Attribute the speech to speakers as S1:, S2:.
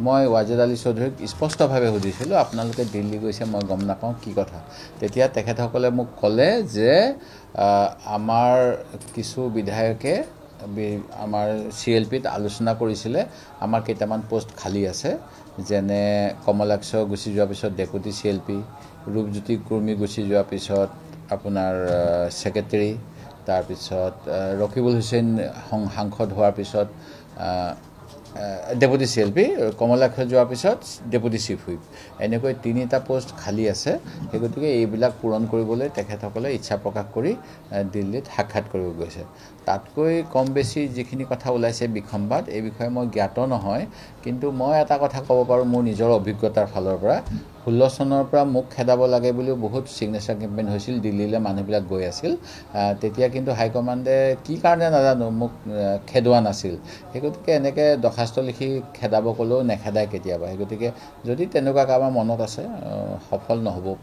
S1: মই ৱাজেদ আলী চৌধুৰীক স্পষ্টভাৱে সুধিছিলোঁ আপোনালোকে দিল্লী গৈছে মই গম নাপাওঁ কি কথা তেতিয়া তেখেতসকলে মোক ক'লে যে আমাৰ কিছু বিধায়কে আমাৰ CLPত আলোচনা কৰিছিলে আমাৰ কেইটামান পোষ্ট খালী আছে যেনে কমলাক্ষ গুচি যোৱাৰ পিছত ডেপুটি CLP ৰূপজ্যোতি কুৰ্মী গুচি যোৱাৰ পিছত আপোনাৰ সেক্ৰেটাৰী তাৰপিছত ৰকিবুল হুছেইন সাংসদ হোৱাৰ পিছত ডেপুটি CLP কমলাক্ষ যোৱাৰ পিছত ডেপুটি চিফ হুইপ এনেকৈ তিনিটা পোষ্ট খালী আছে সেই গতিকে এইবিলাক পূৰণ কৰিবলৈ তেখেতসকলে ইচ্ছা প্ৰকাশ কৰি দিল্লীত সাক্ষাৎ কৰিব গৈছে তাতকৈ কম বেছি যিখিনি কথা ওলাইছে বিসম্বাদ এই বিষয়ে মই জ্ঞাত নহয় কিন্তু মই এটা কথা ক'ব পাৰোঁ মোৰ নিজৰ অভিজ্ঞতাৰ ফালৰ পৰা 16 চনৰ পৰা মোক খেদাব লাগে বুলিও বহুত সিগনেচাৰ কেম্পেইন হৈছিল দিল্লীলৈ মানুহবিলাক গৈ আছিল তেতিয়া কিন্তু হাইকমাণ্ডে কি কাৰণে নাজানো মোক খেদোৱা নাছিল সেই গতিকে এনেকৈ দৰখাস্ত লিখি খেদাব ক'লেও নেখেদায় কেতিয়াবা সেই গতিকে যদি তেনেকুৱা কামৰ মনত আছে সফল নহ'বও পাৰে